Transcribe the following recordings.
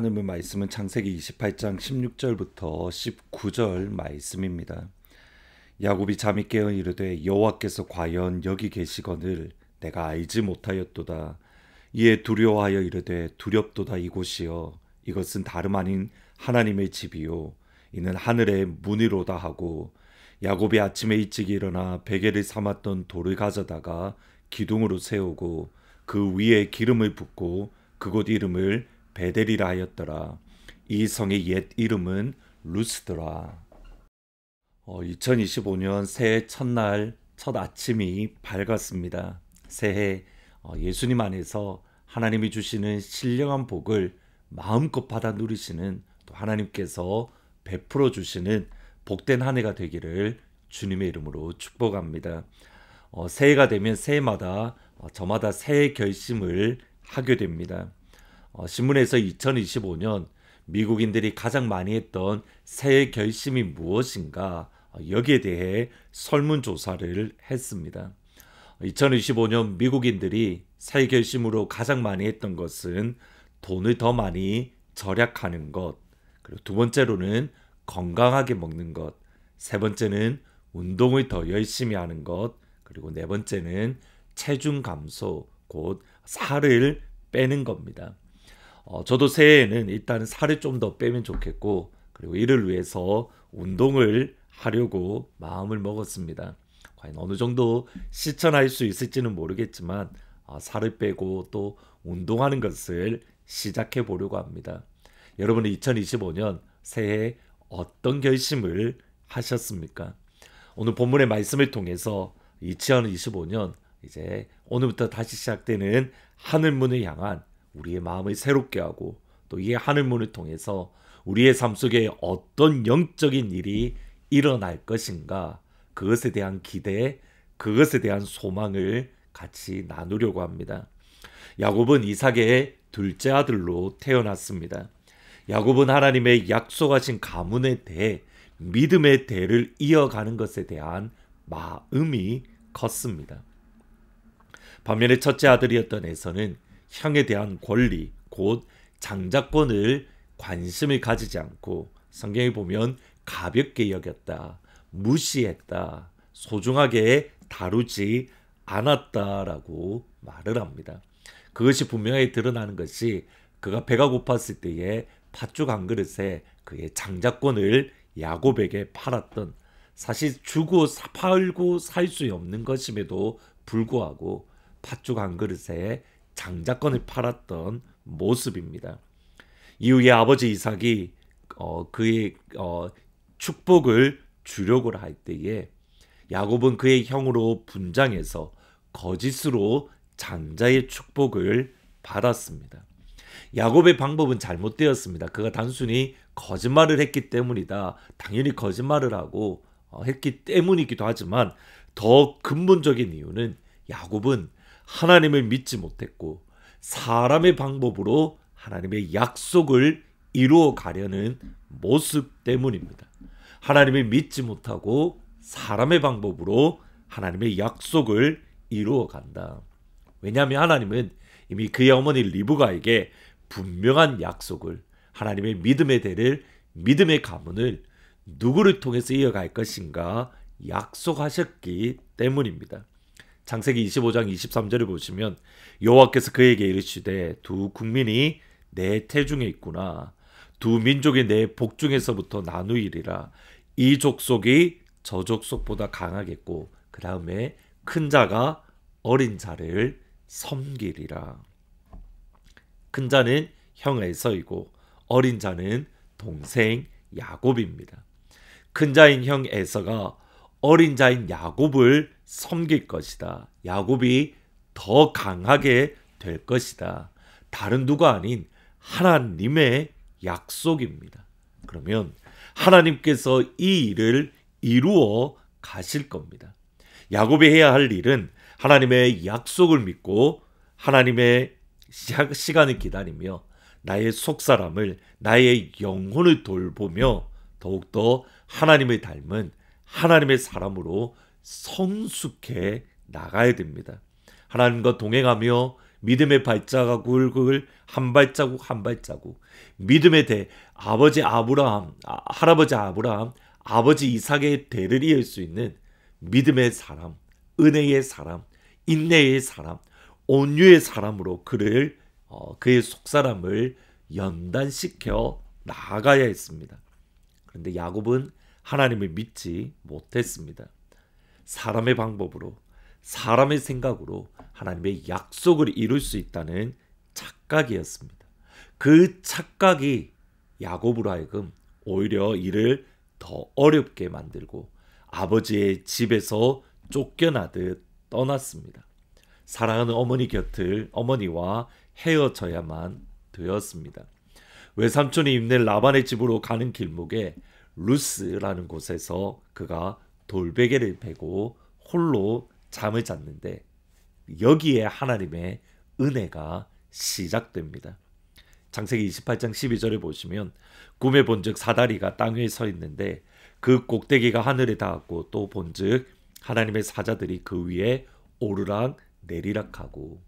하나님의 말씀은 창세기 28장 16절부터 19절 말씀입니다. 야곱이 잠이 깨어 이르되 여호와께서 과연 여기 계시거늘 내가 알지 못하였도다. 이에 두려워하여 이르되 두렵도다. 이곳이여 이것은 다름 아닌 하나님의 집이요 이는 하늘의 문이로다 하고, 야곱이 아침에 일찍 일어나 베개를 삼았던 돌을 가져다가 기둥으로 세우고 그 위에 기름을 붓고 그곳 이름을 베델이라 하였더라. 이 성의 옛 이름은 루스더라. 2025년 새해 첫날 첫 아침이 밝았습니다. 새해 예수님 안에서 하나님이 주시는 신령한 복을 마음껏 받아 누리시는, 또 하나님께서 베풀어 주시는 복된 한 해가 되기를 주님의 이름으로 축복합니다. 새해가 되면 새해마다 저마다 새해 결심을 하게 됩니다. 신문에서 2025년 미국인들이 가장 많이 했던 새해 결심이 무엇인가, 여기에 대해 설문조사를 했습니다. 2025년 미국인들이 새해 결심으로 가장 많이 했던 것은 돈을 더 많이 절약하는 것, 그리고 두 번째로는 건강하게 먹는 것, 세 번째는 운동을 더 열심히 하는 것, 그리고 네 번째는 체중 감소, 곧 살을 빼는 겁니다. 저도 새해에는 일단 살을 좀 더 빼면 좋겠고, 그리고 이를 위해서 운동을 하려고 마음을 먹었습니다. 과연 어느 정도 실천할 수 있을지는 모르겠지만 살을 빼고 또 운동하는 것을 시작해 보려고 합니다. 여러분은 2025년 새해 어떤 결심을 하셨습니까? 오늘 본문의 말씀을 통해서 2025년 이제 오늘부터 다시 시작되는 하늘문을 향한 우리의 마음을 새롭게 하고, 또 이 하늘문을 통해서 우리의 삶 속에 어떤 영적인 일이 일어날 것인가, 그것에 대한 기대, 그것에 대한 소망을 같이 나누려고 합니다. 야곱은 이삭의 둘째 아들로 태어났습니다. 야곱은 하나님의 약속하신 가문에 대해 믿음의 대를 이어가는 것에 대한 마음이 컸습니다. 반면에 첫째 아들이었던 에서는 형에 대한 권리, 곧 장자권을 관심을 가지지 않고, 성경에 보면 가볍게 여겼다, 무시했다, 소중하게 다루지 않았다라고 말을 합니다. 그것이 분명히 드러나는 것이 그가 배가 고팠을 때에 팥죽 한 그릇에 그의 장자권을 야곱에게 팔았던, 사실 주고 팔고 살 수 없는 것임에도 불구하고 팥죽 한 그릇에 장자권을 팔았던 모습입니다. 이후에 아버지 이삭이 그의 축복을 주려고 할 때에 야곱은 그의 형으로 분장해서 거짓으로 장자의 축복을 받았습니다. 야곱의 방법은 잘못되었습니다. 그가 단순히 거짓말을 했기 때문이다. 당연히 거짓말을 하고 했기 때문이기도 하지만, 더 근본적인 이유는 야곱은 하나님을 믿지 못했고 사람의 방법으로 하나님의 약속을 이루어 가려는 모습 때문입니다. 하나님을 믿지 못하고 사람의 방법으로 하나님의 약속을 이루어 간다. 왜냐하면 하나님은 이미 그의 어머니 리브가에게 분명한 약속을, 하나님의 믿음의 대를, 믿음의 가문을 누구를 통해서 이어갈 것인가 약속하셨기 때문입니다. 창세기 25장 23절을 보시면 여호와께서 그에게 이르시되 두 국민이 내 태중에 있구나. 두 민족이 내 복중에서부터 나누이리라. 이 족속이 저 족속보다 강하겠고 그 다음에 큰 자가 어린 자를 섬기리라. 큰 자는 형 에서이고 어린 자는 동생 야곱입니다. 큰 자인 형 에서가 어린 자인 야곱을 섬길 것이다. 야곱이 더 강하게 될 것이다. 다른 누가 아닌 하나님의 약속입니다. 그러면 하나님께서 이 일을 이루어 가실 겁니다. 야곱이 해야 할 일은 하나님의 약속을 믿고 하나님의 시간을 기다리며 나의 속사람을, 나의 영혼을 돌보며 더욱더 하나님을 닮은 하나님의 사람으로 성숙해 나가야 됩니다. 하나님과 동행하며 믿음의 발자국을 한 발자국 한 발자국, 믿음의 아버지 아브라함, 할아버지 아브라함, 아버지 이삭의 대를 이을 수 있는 믿음의 사람, 은혜의 사람, 인내의 사람, 온유의 사람으로 그의 속사람을 연단시켜 나아가야 했습니다. 그런데 야곱은 하나님을 믿지 못했습니다. 사람의 방법으로, 사람의 생각으로 하나님의 약속을 이룰 수 있다는 착각이었습니다. 그 착각이 야곱으로 하여금 오히려 이를 더 어렵게 만들고 아버지의 집에서 쫓겨나듯 떠났습니다. 사랑하는 어머니와 헤어져야만 되었습니다. 외삼촌이 입는 라반의 집으로 가는 길목에 루스라는 곳에서 그가 돌베개를 베고 홀로 잠을 잤는데 여기에 하나님의 은혜가 시작됩니다. 창세기 28장 12절을 보시면 꿈에 본즉 사다리가 땅 위에 서 있는데 그 꼭대기가 하늘에 닿았고 또 본즉 하나님의 사자들이 그 위에 오르락 내리락하고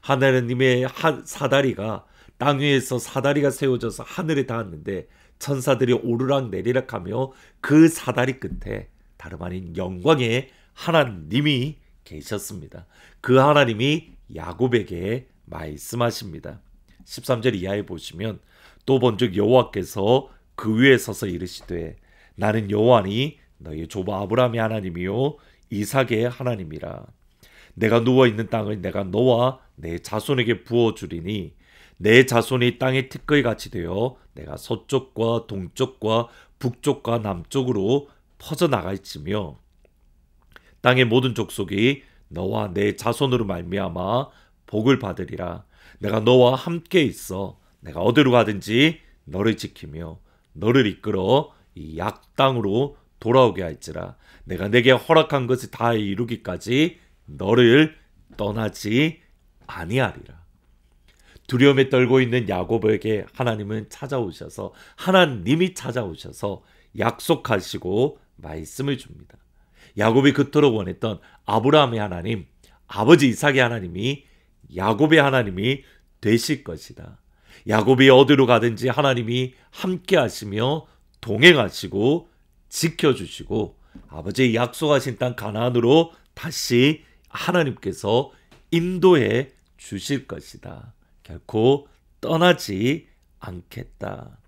하나님의 사다리가 땅 위에서 사다리가 세워져서 하늘에 닿았는데 천사들이 오르락 내리락하며 그 사다리 끝에 다름 아닌 영광의 하나님이 계셨습니다. 그 하나님이 야곱에게 말씀하십니다. 13절 이하에 보시면 또 본즉 여호와께서 그 위에 서서 이르시되 나는 여호와니 너희 조부 아브라함의 하나님이요 이삭의 하나님이라. 내가 누워있는 땅을 내가 너와 내 자손에게 부어주리니 내 자손이 땅의 티끌 같이 되어 내가 서쪽과 동쪽과 북쪽과 남쪽으로 퍼져나갈지며 땅의 모든 족속이 너와 내 자손으로 말미암아 복을 받으리라. 내가 너와 함께 있어 내가 어디로 가든지 너를 지키며 너를 이끌어 이 약땅으로 돌아오게 할지라. 내가 내게 허락한 것을 다 이루기까지 너를 떠나지 아니하리라. 두려움에 떨고 있는 야곱에게 하나님이 찾아오셔서 약속하시고 말씀을 줍니다. 야곱이 그토록 원했던 아브라함의 하나님, 아버지 이삭의 하나님이 야곱의 하나님이 되실 것이다. 야곱이 어디로 가든지 하나님이 함께 하시며 동행하시고 지켜주시고 아버지의 약속하신 땅 가나안으로 다시 하나님께서 인도해 주실 것이다. 결코 떠나지 않겠다.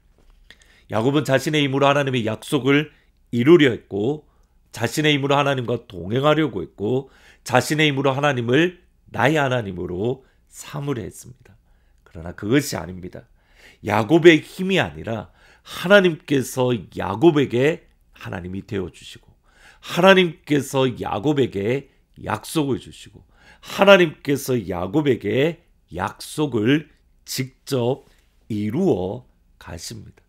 야곱은 자신의 힘으로 하나님의 약속을 이루려 했고 자신의 힘으로 하나님과 동행하려고 했고 자신의 힘으로 하나님을 나의 하나님으로 삼으려 했습니다. 그러나 그것이 아닙니다. 야곱의 힘이 아니라 하나님께서 야곱에게 하나님이 되어주시고 하나님께서 야곱에게 약속을 주시고 하나님께서 야곱에게 약속을 직접 이루어 가십니다.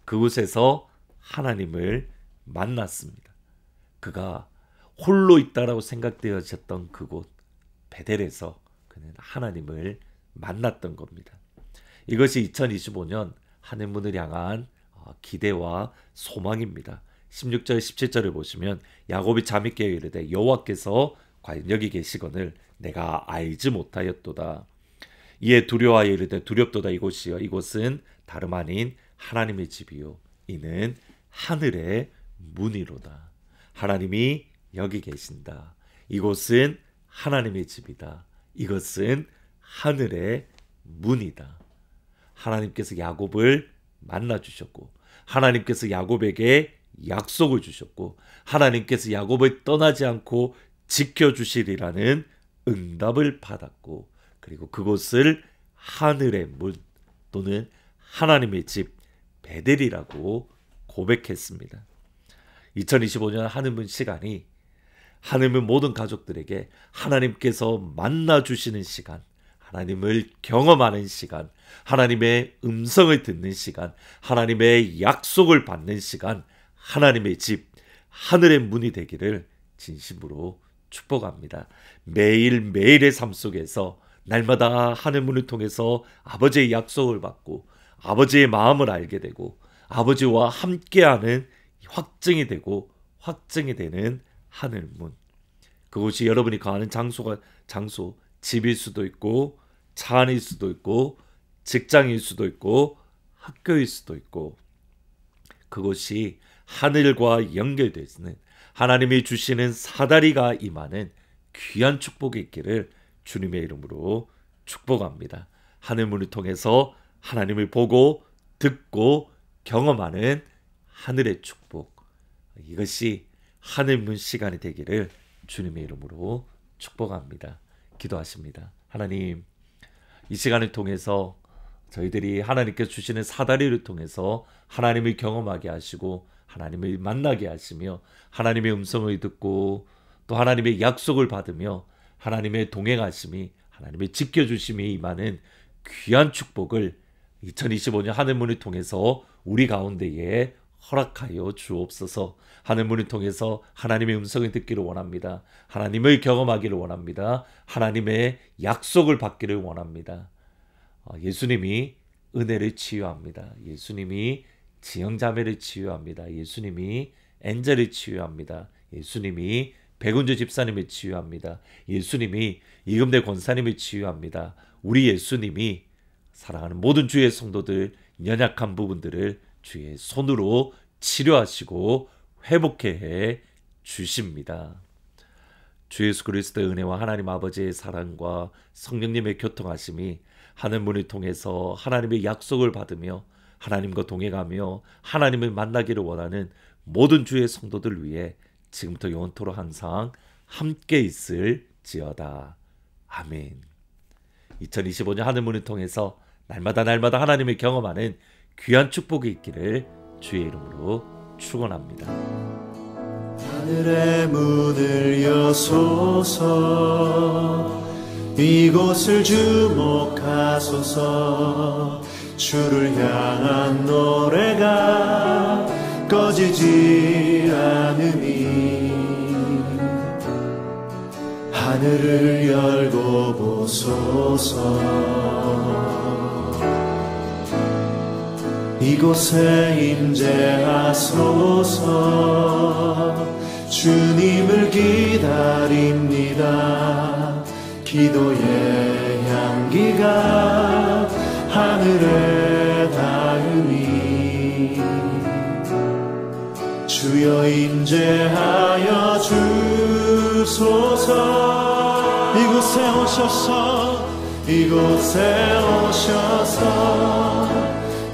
그곳에서 하나님을 만났습니다. 그가 홀로 있다라고 생각되어졌던 그곳 베델에서 그는 하나님을 만났던 겁니다. 이것이 2025년 하늘문을 향한 기대와 소망입니다. 16절 17절을 보시면 야곱이 잠이 깨어 이르되 여호와께서 과연 여기 계시거늘 내가 알지 못하였도다. 이에 두려워하여 이르되 두렵도다. 이곳이여 이곳은 다름 아닌 하나님의 집이요 이는 하늘의 문이로다. 하나님이 여기 계신다. 이곳은 하나님의 집이다. 이것은 하늘의 문이다. 하나님께서 야곱을 만나 주셨고 하나님께서 야곱에게 약속을 주셨고 하나님께서 야곱을 떠나지 않고 지켜주시리라는 응답을 받았고 그리고 그곳을 하늘의 문 또는 하나님의 집 베델이라고 고백했습니다. 2025년 하늘문 시간이 하늘문 모든 가족들에게 하나님께서 만나주시는 시간, 하나님을 경험하는 시간, 하나님의 음성을 듣는 시간, 하나님의 약속을 받는 시간, 하나님의 집, 하늘의 문이 되기를 진심으로 축복합니다. 매일매일의 삶 속에서 날마다 하늘문을 통해서 아버지의 약속을 받고 아버지의 마음을 알게 되고 아버지와 함께하는 확증이 되고 확증이 되는 하늘문. 그곳이 여러분이 거하는 장소, 집일 수도 있고 차 안일 수도 있고 직장일 수도 있고 학교일 수도 있고 그곳이 하늘과 연결되는 하나님이 주시는 사다리가 임하는 귀한 축복이 있기를 주님의 이름으로 축복합니다. 하늘문을 통해서 하나님을 보고 듣고 경험하는 하늘의 축복, 이것이 하늘문 시간이 되기를 주님의 이름으로 축복합니다. 기도하십니다. 하나님, 이 시간을 통해서 저희들이 하나님께서 주시는 사다리를 통해서 하나님을 경험하게 하시고 하나님을 만나게 하시며 하나님의 음성을 듣고 또 하나님의 약속을 받으며 하나님의 동행하심이 하나님의 지켜주심이 임하는 귀한 축복을 2025년 하늘문을 통해서 우리 가운데에 허락하여 주옵소서. 하늘문을 통해서 하나님의 음성을 듣기를 원합니다. 하나님을 경험하기를 원합니다. 하나님의 약속을 받기를 원합니다. 예수님이 은혜를 치유합니다. 예수님이 지형자매를 치유합니다. 예수님이 엔젤을 치유합니다. 예수님이 백운주 집사님을 치유합니다. 예수님이 이금대 권사님을 치유합니다. 우리 예수님이 사랑하는 모든 주의 성도들 연약한 부분들을 주의 손으로 치료하시고 회복해 해 주십니다. 주 예수 그리스도의 은혜와 하나님 아버지의 사랑과 성령님의 교통하심이 하늘문을 통해서 하나님의 약속을 받으며 하나님과 동행하며 하나님을 만나기를 원하는 모든 주의 성도들 위해 지금부터 영원토록 항상 함께 있을지어다. 아멘. 2025년 하늘문을 통해서 날마다 하나님을 경험하는 귀한 축복이 있기를 주의 이름으로 축원합니다. 하늘의 문을 여소서, 이곳을 주목하소서. 주를 향한 노래가 꺼지지 않으니 하늘을 열고 보소서. 이곳에 임재하소서. 주님을 기다립니다. 기도의 향기가 하늘에 닿으니 주여 임재하여 주소서. 이곳에 오셔서, 이곳에 오셔서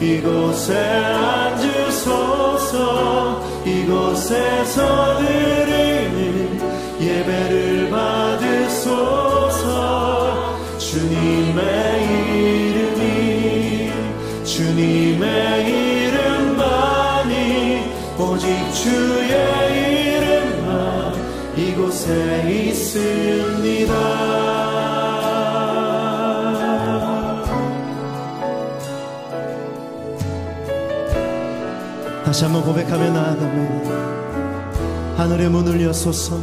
이곳에 앉으소서. 이곳에서 드리는 예배를 받으소서. 주님의 이름만이, 오직 주의 이름만 이곳에 있습니다. 다시 한번 고백하며 나아가면 하늘의 문을 여소서.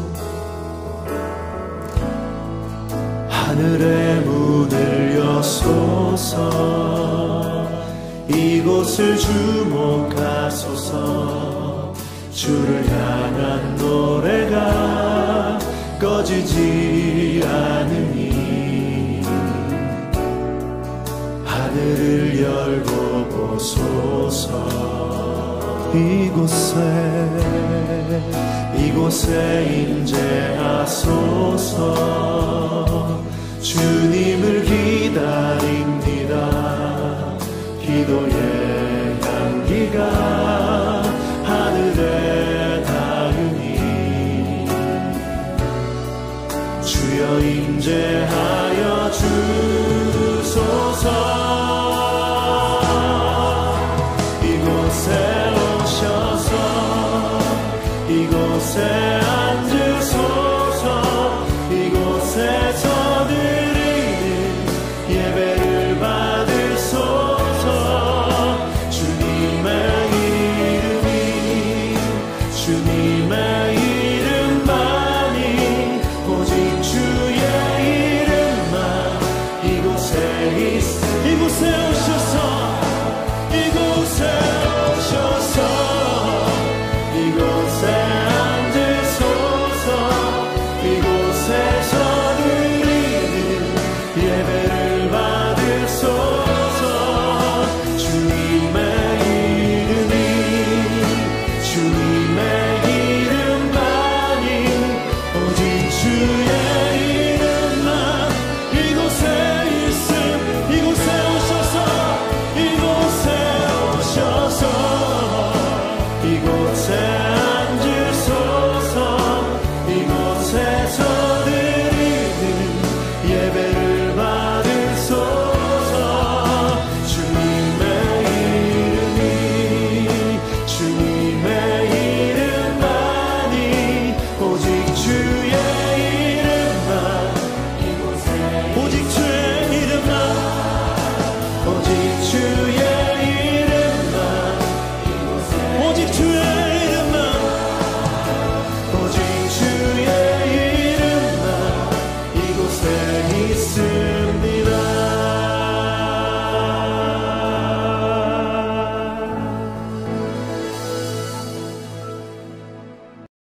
하늘의 문을 여소서. 이곳을 주목하소서. 주를 향한 노래가 꺼지지 않으니 하늘을 열고 보소서. 이곳에 임재하소서. 주님을 기다립니다. 기도의 향기가 하늘에 닿으니 주여 임재하여 주소서. 이곳에 앉으소서. 이곳에서 드리는 예배를 받으소서. 주님의 이름이